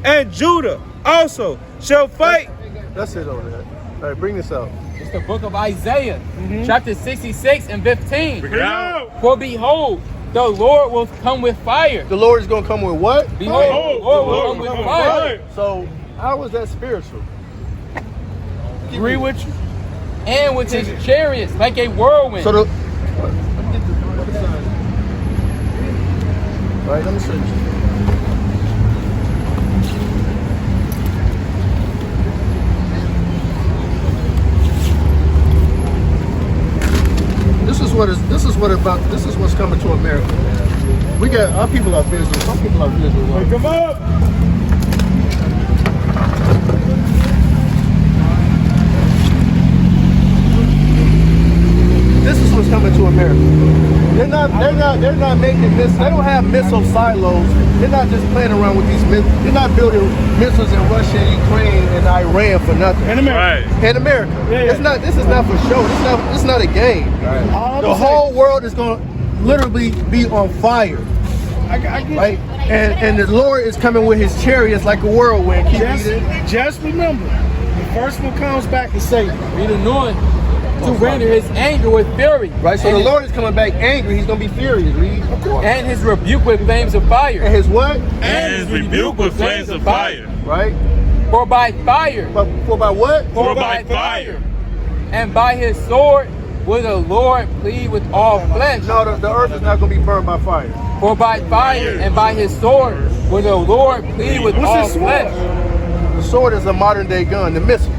E: And Judah also shall fight.
C: That's it over there. All right, bring this out.
B: It's the book of Isaiah, chapter 66 and 15.
F: Bring it out.
B: For behold, the Lord will come with fire.
C: The Lord is going to come with what?
B: Behold, the Lord will come with fire.
C: So, how is that spiritual?
D: Agree with you.
B: And with his chariots like a whirlwind.
C: So the right, let me show you. This is what's coming to America, man. We got our people are visual. Some people are visual.
F: Wake them up.
C: This is what's coming to America. They're not making this. They don't have missile silos. They're not just playing around with these missiles. They're not building missiles in Russia, Ukraine, and Iran for nothing.
F: In America.
E: Right.
C: In America.
F: Yeah.
C: It's not. This is not for show. This is not a game. The whole world is going to literally be on fire.
D: I get
C: Right? And the Lord is coming with his chariots like a whirlwind. Keep reading.
D: Just remember, the first one comes back and say,
B: Be the anointed to render his anger with fury.
C: Right? So
B: and
C: the Lord is coming back angry. He's going to be furious. Read.
B: and his rebuke with flames of fire.
C: And his what?
A: And his rebuke with flames of fire.
C: Right?
B: For by fire.
C: For by what?
A: For by fire.
B: And by his sword will the Lord plead with all flesh.
C: No, the earth is not going to be burned by fire.
B: For by fire and by his sword will the Lord plead with all
D: his sword?
B: flesh.
C: The sword is a modern day gun. The missiles.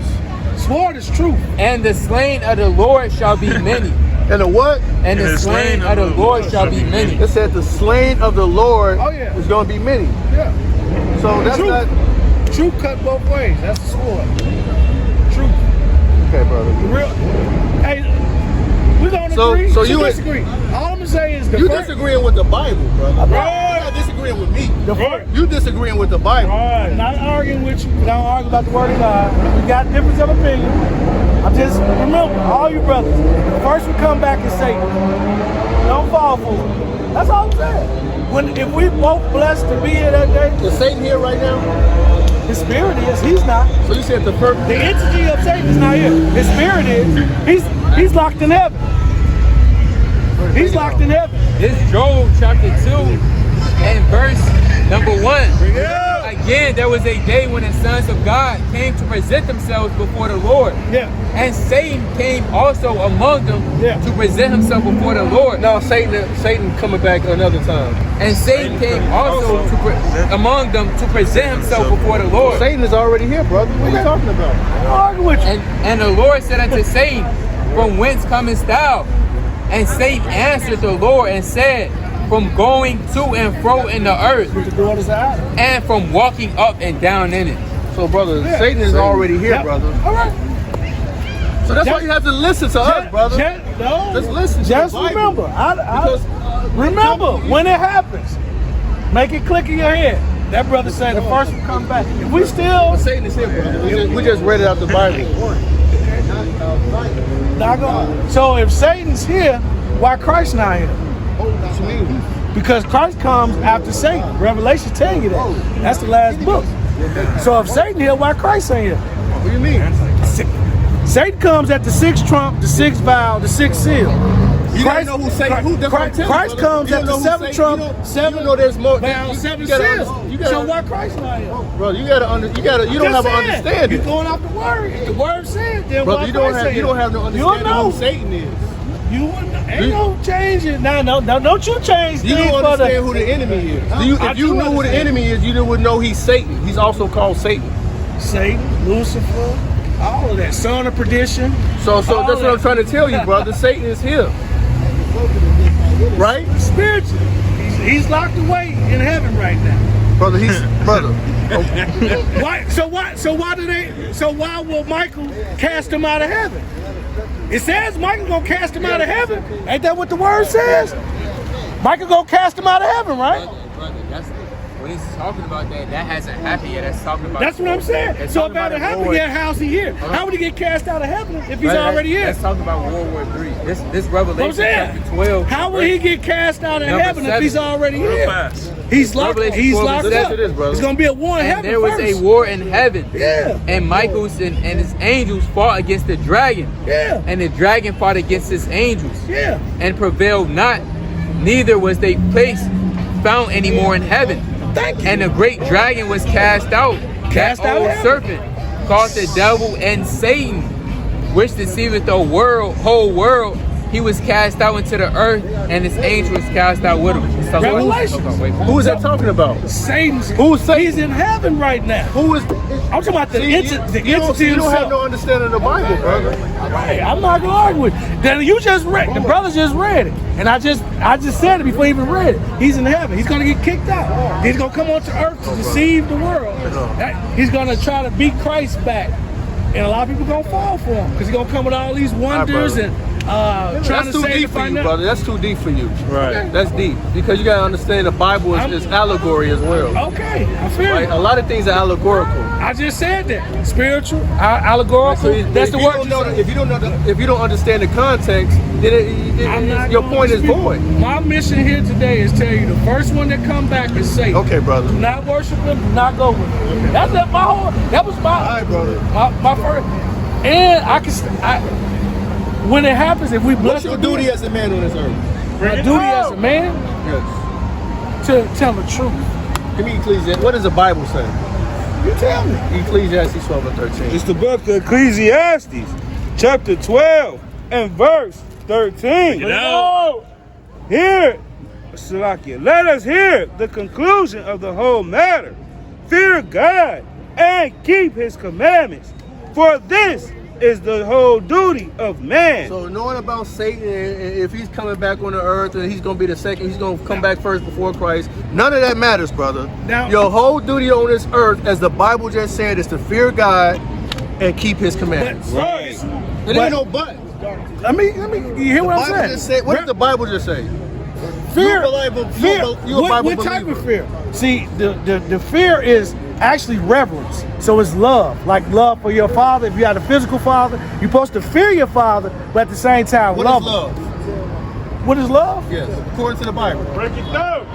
D: sword is truth.
B: And the slain of the Lord shall be many.
C: And the what?
B: And the slain of the Lord shall be many.
C: It said the slain of the Lord is going to be many.
D: Yeah.
C: So that's
D: Truth.
C: not...
D: Truth cut both ways. That's the sword. Truth.
C: Okay, brother.
D: Real. Hey, we're gonna
C: So-
D: agree.
C: so
D: to
C: you-
D: disagree. All I'm gonna say is
C: You disagreeing with the Bible, brother.
D: Right.
C: You're not disagreeing with me.
F: Right.
C: You disagreeing with the Bible.
D: I'm not arguing with you. We don't argue about the word of God. We got difference of opinion. I'm just remember, all you brothers. First we come back and say, don't fall for it. That's all I'm saying. If we both blessed to be here that day,
C: Is Satan here right now?
D: his spirit is. He's not.
C: So you said the first...
D: The entity of Satan is not here. His spirit is. He's locked in heaven. He's locked in heaven.
B: This Job chapter 2 and verse number 1. Again, there was a day when the sons of God came to present themselves before the Lord.
D: Yeah.
B: And Satan came also among them to present himself before the Lord.
C: No, Satan coming back another time.
B: And Satan came also among them to present himself before the Lord.
C: Satan is already here, brother. What are you talking about?
D: I don't argue with you.
B: And the Lord said unto Satan, from whence comest thou? And Satan answered the Lord and said, from going to and fro in the earth,
D: The daughters of Adam.
B: and from walking up and down in it.
C: So, brother, Satan is already here, brother.
D: All right.
C: So that's why you have to listen to us, brother. Just listen to
D: Just
C: the Bible.
D: remember. Remember when it happens. Make it click in your head. That brother said the first will come back. If we still
C: But Satan is here, brother. We just read it out the Bible.
D: not going. So if Satan's here, why Christ not here?
C: What you mean?
D: Because Christ comes after Satan. Revelation tell you that. That's the last book. So if Satan here, why Christ ain't here?
C: What do you mean?
D: Satan comes at the sixth trump, the sixth vial, the sixth seal.
C: You don't know who Satan. Who
D: Christ comes at the seventh trump,
C: You know there's more.
D: vial, seven seals. So why Christ not here?
C: Brother, you don't have an understanding.
D: You're going off the word. If the word said, then
C: Brother,
D: why
C: you don't
D: Christ
C: have
D: ain't
C: no
D: here?
C: understanding
D: You don't
C: of
D: know.
C: who Satan is.
D: You wouldn't, ain't no changing. No, don't you change.
C: You don't understand who the enemy is. If you knew who the enemy is, you would know he's Satan. He's also called Satan.
D: Satan, Lucifer, all of that. Son of perdition.
C: So that's what I'm trying to tell you, brother. Satan is here. Right?
D: Spiritually. He's locked away in heaven right now.
C: Brother, brother.
D: Why? So why will Michael cast him out of heaven? It says Michael gonna cast him out of heaven. Ain't that what the word says? Michael gonna cast him out of heaven, right?
B: Brother, that's when he's talking about that hasn't happened yet. That's talking about.
D: That's what I'm saying. So if that hadn't happened yet, how's he here? How would he get cast out of heaven if he's already here?
B: Let's talk about World War III. This Revelation chapter 12.
D: How will he get cast out of heaven if he's already here? He's locked up.
C: It's
D: Gonna be a war in heaven.
B: There was a war in heaven.
D: Yeah.
B: And Michael's and his angels fought against the dragon.
D: Yeah.
B: And the dragon fought against his angels.
D: Yeah.
B: And prevailed not. Neither was they place found anymore in heaven.
D: Thank you.
B: And the great dragon was cast out.
D: Cast
B: that
D: out
B: old
D: of heaven.
B: serpent called the devil and Satan, which deceiveth the whole world. He was cast out into the earth, and his angel was cast out with him.
D: Revelation.
C: Who is that talking about?
D: Satan's.
C: Who's Satan?
D: He's in heaven right now.
C: Who is?
D: I'm talking about the entity
C: You don't
D: himself.
C: have no understanding of the Bible, brother.
D: Right, I'm not gonna argue with you. Then you just read. The brother just read it, and I just said it before he even read it. He's in heaven. He's gonna get kicked out. He's gonna come onto earth to deceive the world. He's gonna try to beat Christ back, and a lot of people gonna fall for him because he's gonna come with all these wonders and trying
C: That's
D: to
C: too
D: save
C: deep
D: the
C: for you,
D: financial.
C: brother. That's too deep for you.
E: Right.
C: That's deep because you gotta understand the Bible is allegory as well.
D: Okay, I feel
C: Right?
D: you.
C: A lot of things are allegorical.
D: I just said that. Spiritual, allegorical. That's the word.
C: If you don't understand the context, then your point is void.
D: My mission here today is tell you the first one that come back is Satan.
C: Okay, brother.
D: Do not worship him. Do not go with him. That was my
C: All right, brother.
D: my first. And when it happens, if we bless
C: What's your duty as a man on this earth?
D: my duty as a man
C: Yes.
D: to tell the truth.
C: Give me Ecclesiastes. What does the Bible say?
D: You tell me.
C: Ecclesiastes 12 and 13.
E: It's the book of Ecclesiastes, chapter 12 and verse 13. Here, Salakia, let us hear the conclusion of the whole matter. Fear God and keep his commandments, for this is the whole duty of man.
C: So knowing about Satan, and if he's coming back on the earth and he's going to be the second, he's going to come back first before Christ, none of that matters, brother.
D: Now-
C: your whole duty on this earth, as the Bible just said, is to fear God and keep his commandments.
E: Right.
C: There ain't no but.
D: Let me. You hear what I'm
C: Bible
D: saying?
C: just said, what did the Bible just say?
D: Fear.
C: You a Bible
D: What type
C: believer.
D: of fear? See, the fear is actually reverence. So it's love, like love for your father. If you have a physical father, you're supposed to fear your father, but at the same time
C: What
D: love
C: is
D: him.
C: love?
D: What is love?
C: Yes, according to the Bible.
E: Break it down.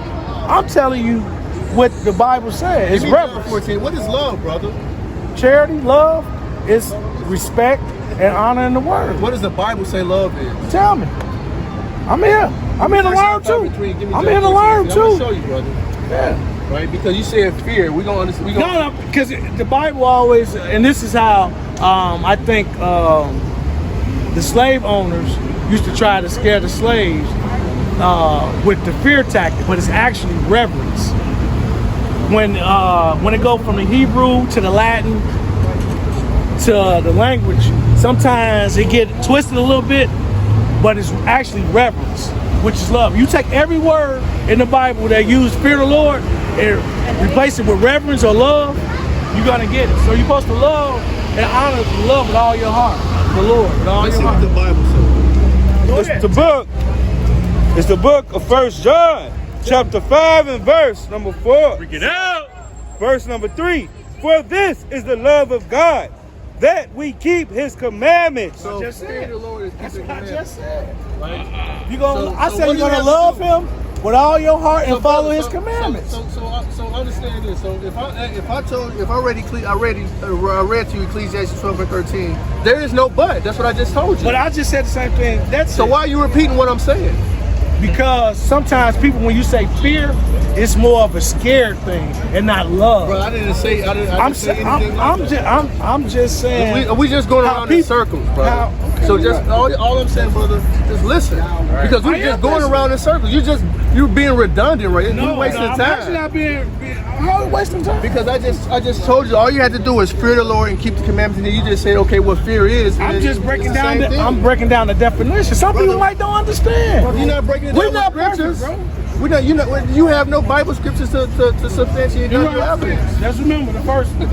D: I'm telling you what the Bible says. It's
C: Give me John
D: reverence.
C: 14. What is love, brother?
D: Charity, love is respect and honor in the word.
C: What does the Bible say love is?
D: Tell me. I'm here. I'm here to learn too. I'm here to learn
C: I'm gonna show
D: too.
C: you, brother.
D: Yeah.
C: Right? Because you said fear. We're gonna understand.
D: No, because the Bible always, and this is how I think the slave owners used to try to scare the slaves with the fear tactic, but it's actually reverence. When it go from the Hebrew to the Latin to the language, sometimes it get twisted a little bit, but it's actually reverence, which is love. You take every word in the Bible that use fear the Lord and replace it with reverence or love, you're gonna get it. So you're supposed to love and honor the love with all your heart, the Lord with all
C: Let's
D: your
C: see what
D: heart.
C: the Bible says.
E: It's the book of 1 John, chapter 5 and verse number 4.
F: Freak it out.
E: Verse number 3. For this is the love of God, that we keep his commandments.
C: So
D: just
C: fear
D: said.
C: the Lord is
D: That's
C: keeping
D: what I
C: commandments.
D: just said.
C: Right?
D: You gonna?
C: So-
D: I
C: so
D: said
C: what
D: you're
C: do you
D: gonna
C: have to
D: love
C: do?
D: him with all your heart and
C: So,
D: follow
C: brother,
D: his commandments.
C: So understand this. So if I read to you Ecclesiastes 12 and 13, there is no but. That's what I just told you.
D: But I just said the same thing. That's
C: So
D: it.
C: why are you repeating what I'm saying?
D: Because sometimes people, when you say fear, it's more of a scared thing and not love.
C: Bro, I didn't say anything like that.
D: I'm just saying.
C: We just going
D: how
C: around in
D: people-
C: circles, bro. So just all I'm saying, brother, just listen. Because we're just going around in circles. You're being redundant, right? You're wasting
D: I'm
C: time.
D: actually not being. How are you wasting time?
C: Because I just told you all you had to do is fear the Lord and keep the commandments, and then you just said, okay, what fear is.
D: I'm just breaking down.
C: I'm
D: breaking down the definition. Some people might don't understand.
C: You're not breaking it down.
D: We're not
C: scriptures,
D: perfect, bro.
C: You have no Bible scriptures to substantiate your evidence.
D: Just remember the first one.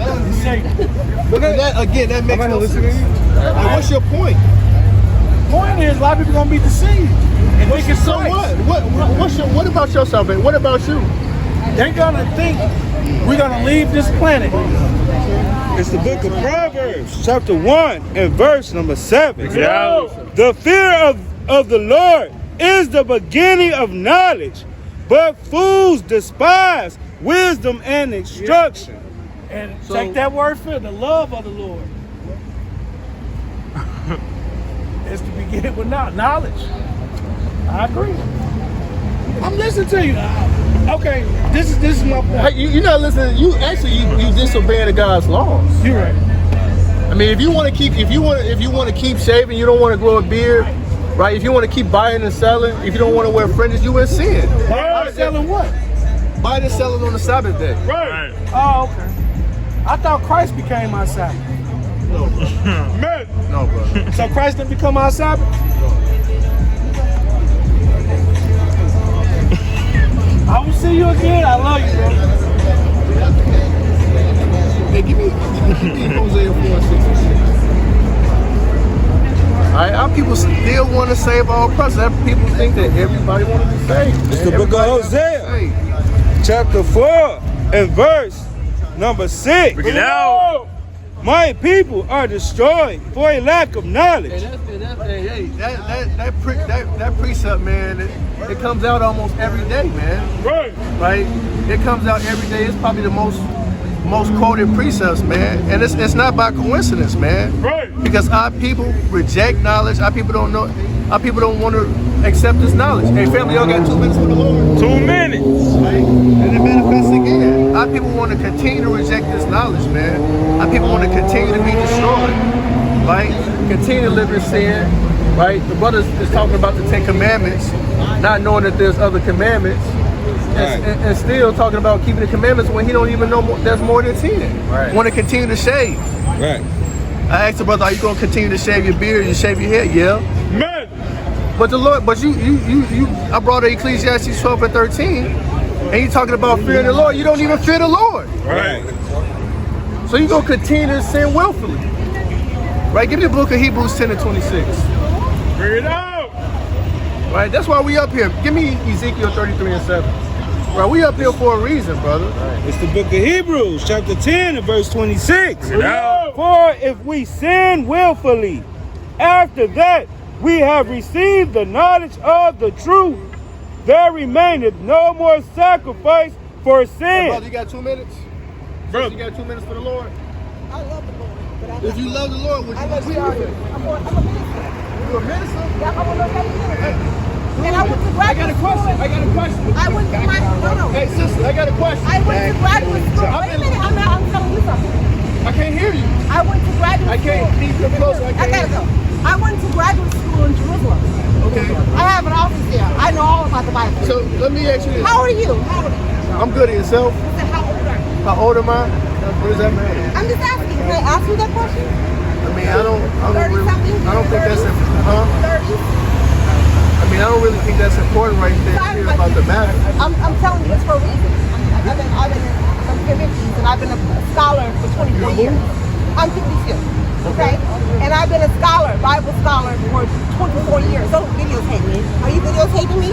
C: Look at that again. That makes no sense. Like, what's your point?
D: Point is, a lot of people gonna be deceived and think it's
C: So what about your salvation? What about you?
D: They're gonna think we're gonna leave this planet.
E: It's the book of Proverbs, chapter 1 and verse number 7.
F: Yeah.
E: The fear of the Lord is the beginning of knowledge, but fools despise wisdom and instruction.
D: And take that word for the love of the Lord. It's to begin with knowledge. I agree. I'm listening to you. Okay, this is my point.
C: Hey, you're not listening. You disobeying the God's laws.
D: You're right.
C: I mean, if you want to keep shaving, you don't want to grow a beard, right? If you want to keep buying and selling, if you don't want to wear fringes, you in sin.
D: Buying and selling what?
C: Buying and selling on the Sabbath day.
F: Right.
D: Oh, okay. I thought Christ became our Sabbath.
C: No, bro.
F: Man.
C: No, brother.
D: So Christ didn't become our Sabbath? I will see you again. I love you, bro.
C: Hey, give me Hosea 4:66. Alright, our people still want to save all process. People think that everybody want to be saved.
E: It's the book of Hosea, chapter 4 and verse number 6.
F: Bring it out.
E: My people are destroyed for a lack of knowledge.
C: That precept, man, it comes out almost every day, man.
F: Right.
C: Right? It comes out every day. It's probably the most quoted precepts, man. And it's not by coincidence, man.
F: Right.
C: Because our people reject knowledge. Our people don't know. Our people don't want to accept this knowledge. Hey, family, y'all got 2 minutes for the Lord.
F: 2 minutes.
C: Right? And it manifests again. Our people want to continue to reject this knowledge, man. Our people want to continue to be destroyed, right? Continue to live in sin, right? The brother is talking about the 10 Commandments, not knowing that there's other commandments, and still talking about keeping the commandments when he don't even know there's more than 10.
F: Right.
C: Want to continue to shave.
E: Right.
C: I asked the brother, are you going to continue to shave your beard? You shave your hair? Yeah.
F: Man.
C: But the Lord, I brought up Ecclesiastes 12 and 13, and you talking about fearing the Lord. You don't even fear the Lord.
F: Right.
C: So you gonna continue to sin willfully. Right? Give me the book of Hebrews 10 and 26.
F: Bring it out.
C: Right? That's why we up here. Give me Ezekiel 33 and 7. Right? We up here for a reason, brother.
E: It's the book of Hebrews, chapter 10 and verse 26.
F: Bring it out.
E: For if we sin willfully, after that we have received the knowledge of the truth, there remaineth no more sacrifice for
C: Hey,
E: sin.
C: brother, you got 2 minutes?
F: Bro.
C: You got 2 minutes for the Lord?
H: I love the Lord. But
C: If you love the Lord, would you listen to it?
H: I'm a minister.
C: You a minister?
H: Yeah, I'm a located minister. And I went to graduate school.
C: I got a question.
H: I went to no.
C: Hey, sister, I got a question.
H: I went to graduate school. Wait a minute, I'm telling you something.
C: I can't hear you.
H: I went to graduate
C: I can't.
H: school.
C: Can you come closer? I
H: I
C: can't
H: gotta go. I went to graduate school in Jerusalem.
C: Okay.
H: I have an office there. I know all about the Bible.
C: So let me ask you this.
H: How are you? How old are you?
C: I'm good at yourself.
H: I said, how old are you?
C: How old am I? What does that matter?
H: I'm just asking. Can I ask you that question?
C: I mean, I don't
H: 30 something?
C: I don't think that's huh?
H: 30?
C: I mean, I don't really think that's important right there to hear about the matter.
H: I'm telling you this for a reason. I've been I'm 50s and I've been a scholar for 24 years. I'm 52, okay? And I've been a scholar, Bible scholar for 24 years. Don't videotape me. Are you videotaping me?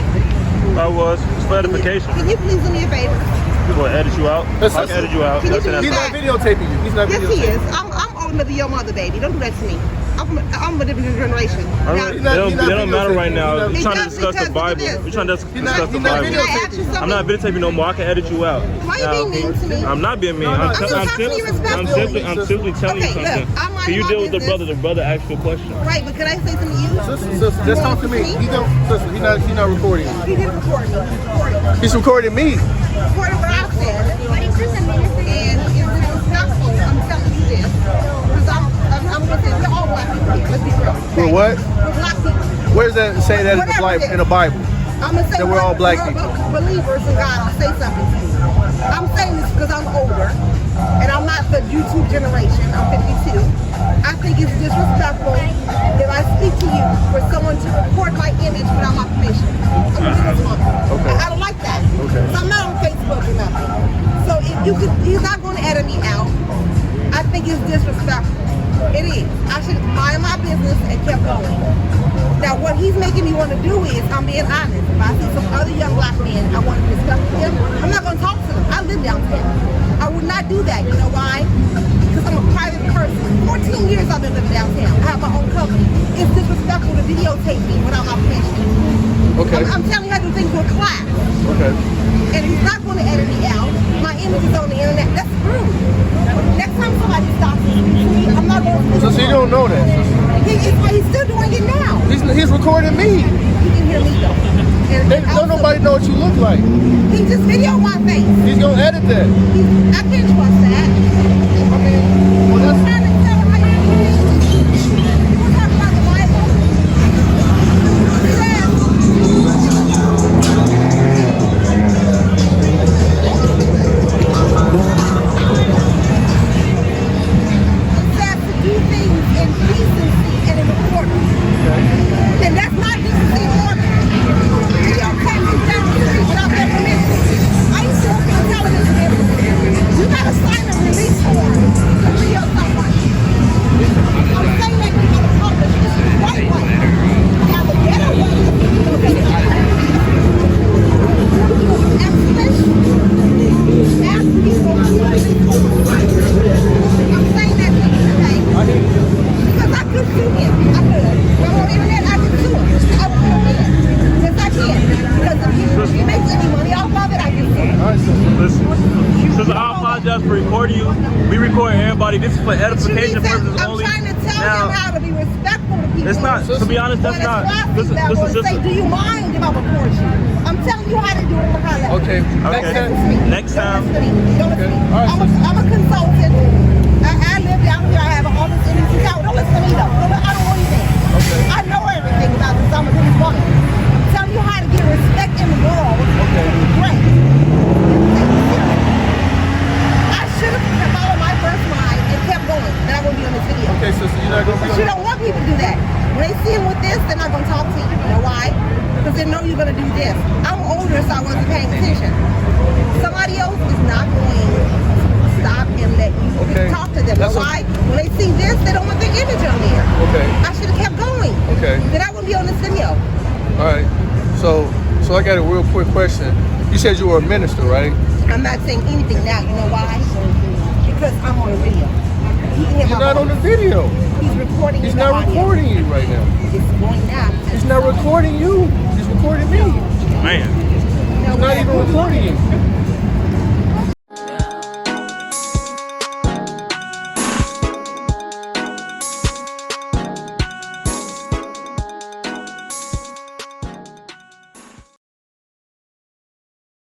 F: I was. It's for edification.
H: Can you please do me a favor?
F: We're going to edit you out. I can edit you out.
H: Can you
F: That's
H: do
F: it.
C: He's not videotaping you. He's not
H: Yes,
C: videotaping
H: he is. I'm old enough to be your mother, baby. Don't do that to me. I'm a different generation.
F: All
H: Now,
F: right.
C: He's not-
F: It
C: he's not
F: don't matter right
C: videotaping.
F: now.
C: He's
F: We're
C: not-
F: trying to discuss the Bible. We're trying to discuss the
C: he's not
F: Bible.
H: Can I ask you something?
F: I'm not videotaping no more. I can edit you out.
H: Why you being mean to me?
F: I'm not being mean.
C: No, no,
F: I'm,
C: I'm
F: te-
C: just
F: I'm,
H: asking you
F: simply,
H: respectfully.
F: I'm simply telling you
H: Okay, look,
F: something.
H: I'm minding
F: Can you
H: my
F: deal with the
H: business.
F: brother? The brother asked you a question.
H: Right, but can I say something to you?
C: Sister, just talk to me. He don't, sister, he's not recording you.
H: He didn't record me. He recorded me.
C: He's recording me.
H: Recorded what I said. And if this is gospel, I'm telling you this. Because I'm going to say, we're all black people here. Let's be real.
C: We're what?
H: We're black people.
C: Where does that say that in the Bible?
H: I'm gonna say
C: That we're all black people.
H: Believers in God. I'll say something to you. I'm saying this because I'm older, and I'm not the YouTube generation. I'm 52. I think it's disrespectful if I speak to you for someone to record my image without my permission. I'm a businesswoman.
C: Okay.
H: I don't like that.
C: Okay.
H: So I'm not on Facebook or nothing. So if you could, he's not going to edit me out. I think it's disrespectful. It is. I should mind my business and kept going. Now, what he's making me want to do is, I'm being honest. If I see some other young black men, I want to discuss with them. I'm not going to talk to them. I live downtown. I would not do that. You know why? Because I'm a private person. 14 years I've been living downtown. I have my own company. It's disrespectful to videotape me without my permission.
C: Okay.
H: I'm telling you how to do things with class.
C: Okay.
H: And he's not going to edit me out. My image is on the internet. That's rude. Next time somebody stops me, I'm not going to.
C: So you don't know that.
H: He's still doing it now.
C: He's recording me.
H: You can hear me though. And
C: Don't nobody know what you look like.
H: He just videoed my face.
C: He's gonna edit that.
H: I can't trust that.
C: I mean, well,
H: I'm
C: that's
H: trying to tell him how you do it. People talk about the Bible. It says to do things in decency and in order. And that's not decency and order. Videotape me down the street without their permission. I used to work on television everywhere. You gotta sign a release form to video someone. I'm saying that you gotta publish this right way. Now the better way is to get it. Explanation. Ask people to release forms. I'm saying that to you, okay? Because I could sue him. I could. If I'm on the internet, I could sue him. I would sue him. Yes, I can. Because if he makes any money off of it, I can sue him.
F: Listen, sister, I apologize for recording you. We record everybody. This is for edification purposes
H: I'm
F: only.
H: trying to tell him how to be respectful to people.
F: It's not. To be honest, that's not. Listen,
H: Say,
F: sister.
H: do you mind if I record you? I'm telling you how to do it. How to.
C: okay.
F: Next time.
H: Don't listen to me. I'm a consultant. I live down here. I have an office in this town. Don't listen to me though. I don't know anything.
C: Okay.
H: I know everything about this. I'm a good woman. I'm telling you how to get respect in the world.
C: Okay.
H: Great. I should have followed my first line and kept going. Then I wouldn't be on this video.
C: Okay, sister, you're not gonna be
H: But you don't want people to do that. When they see him with this, they're not going to talk to you. You know why? Because they know you're going to do this. I'm older, so I wasn't paying attention. Somebody else is not going to stop and let you talk to them.
C: That's
H: Why? When they see this, they don't want their image on there.
C: Okay.
H: I should have kept going.
C: Okay.
H: Then I wouldn't be on this video.
C: All right. So I got a real quick question. You said you were a minister, right?
H: I'm not saying anything now. You know why? Because I'm on a video. He can hear
C: You're
H: my
C: not on the
H: voice.
C: video.
H: He's recording.
C: He's
H: the
C: not
H: audio.
C: recording you right now.
H: It's going now.
C: He's not recording you. He's recording me.
F: Man.
H: You know
C: He's not
H: what?
C: even recording you.